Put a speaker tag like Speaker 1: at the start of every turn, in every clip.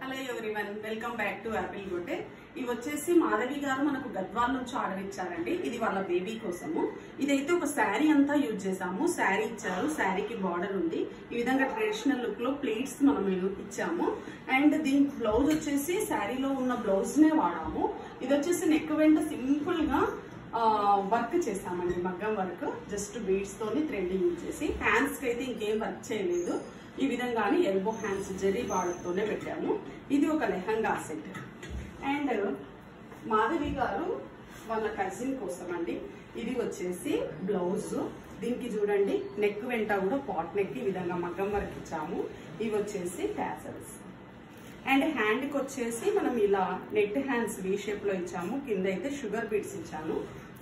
Speaker 1: Hello everyone, welcome back to Apple good. ఇవి వచ్చేసి మాధవి గారు మనకు గద్వాల్ నుంచి ఆర్డర్ ఇచ్చారండి. ఇది వాళ్ళ బేబీ కోసము. ఇదైతే ఒక శారీ అంతా యూజ్ చేసాము. శారీ ఇచ్చారు, శారీకి బార్డర్ ఉంది. ఈ విధంగా ట్రెడిషనల్ లుక్ లో ప్లేట్స్ మనం ఇచ్చాము. అండ్ దీని బ్లౌజ్ వచ్చేసి శారీలో ఉన్న బ్లౌజ్ నే వాడాము. ఇది వచ్చేసి నెక్ వెంట సింపుల్ గా వర్క్ చేసామండి, మగ్గం వర్క్. జస్ట్ బీడ్స్ తోని థ్రెడ్ యూజ్ చేసి. హ్యాండ్స్ కి అయితే ఇంకేం వర్క్ చేయలేదు. ఈ విధంగానే ఎల్బో హ్యాండ్స్ జరీ బార్డర్తోనే పెట్టాము. ఇది ఒక లెహంగా సెట్. అండ్ మాధవి గారు వాళ్ళ కజిన్ కోసం అండి. ఇది వచ్చేసి బ్లౌజ్. దీనికి చూడండి నెక్ వెంట కూడా పాట్ నెక్ ఈ విధంగా మగ్గం వర్క్ ఇచ్చాము. ఇవి వచ్చేసి టాసల్స్. అండ్ హ్యాండ్ కి వచ్చేసి మనం ఇలా నెట్ హ్యాండ్స్ వీ షేప్ లో ఇచ్చాము. కింద అయితే షుగర్ బీడ్స్ ఇచ్చాను.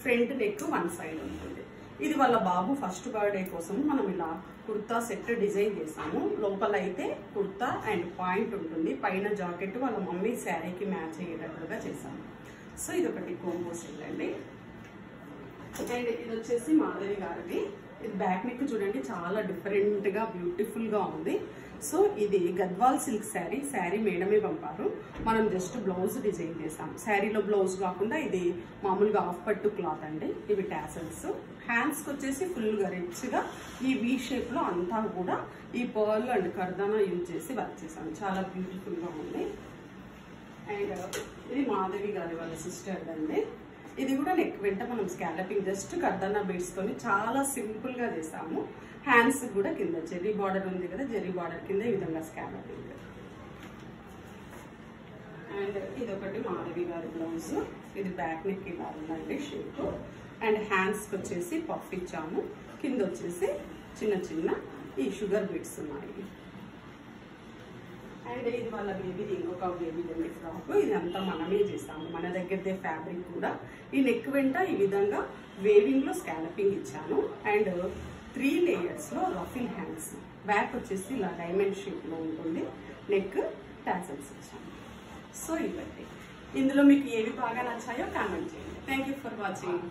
Speaker 1: ఫ్రంట్ నెక్ వన్ సైడ్ ఉంటుంది. ఇది వాళ్ళ బాబు ఫస్ట్ బర్త్డే కోసం మనం ఇలా కుర్తా సెట్ డిజైన్ చేసాము. లోపల అయితే కుర్తా అండ్ పాయింట్ ఉంటుంది. పైన జాకెట్ వాళ్ళ మమ్మీ శారీకి మ్యాచ్ అయ్యేటట్లుగా చేసాము. సో ఇది ఒకటి కోంబో సెట్ అండి. అండ్ ఇది వచ్చేసి మాధవి గారిది. ఇది బ్యాక్ నెక్ చూడండి, చాలా డిఫరెంట్ గా బ్యూటిఫుల్ గా ఉంది. సో ఇది గద్వాల్ సిల్క్ శారీ. శారీ మేడమే పంపారు, మనం జస్ట్ బ్లౌజ్ డిజైన్ చేసాం. శారీలో బ్లౌజ్ కాకుండా ఇది మామూలుగా ఆఫ్ పట్టు క్లాత్ అండి. ఇవి టాసల్స్. హ్యాండ్స్ కి వచ్చేసి ఫుల్ గా రిచ్ గా ఈ వీ షేప్ లో అంతా కూడా ఈ పర్ల్ అండ్ కర్దానా యూజ్ చేసి వర్క్ చేసాం. చాలా బ్యూటిఫుల్ గా ఉంది. అండ్ ఇది మాధవి గారి వాళ్ళ సిస్టర్ అండి. ఇది కూడా నెక్ వెంట మనం స్కాలపింగ్ జస్ట్ కర్దానా బీడ్స్ తోని చాలా సింపుల్ గా చేసాము. హ్యాండ్స్ కూడా కింద జెరీ బార్డర్ ఉంది కదా, జెరీ బార్డర్ కింద ఈ విధంగా స్కాలపింగ్. అండ్ ఇది ఒకటి మాధవి గారి బ్లౌజ్. ఇది బ్యాక్ నెక్ ఇలా ఉందండి షేప్. అండ్ హ్యాండ్స్ కి వచ్చేసి పఫ్ ఇచ్చాము. కింద వచ్చేసి చిన్న చిన్న ఈ షుగర్ బీడ్స్ ఉన్నాయి. అండ్ ఇది వాళ్ళ బేబీది ఇంకొక బేబీ ఫ్రాక్. ఇదంతా మనమే చేసాము, మన దగ్గరదే ఫ్యాబ్రిక్ కూడా. ఈ నెక్ వెంట ఈ విధంగా వేవింగ్ లో స్కాలపింగ్ ఇచ్చాను. అండ్ 3 లేయర్స్ లో రఫిల్ హ్యాండ్స్. బ్యాక్ వచ్చేసి ఇలా డైమండ్ షేప్ లో ఉంటుంది. నెక్ టాసల్స్ ఇచ్చాను. సో ఇవ్వండి. ఇందులో మీకు ఏవి బాగా నచ్చాయో కామెంట్ చేయండి. Thank you for watching.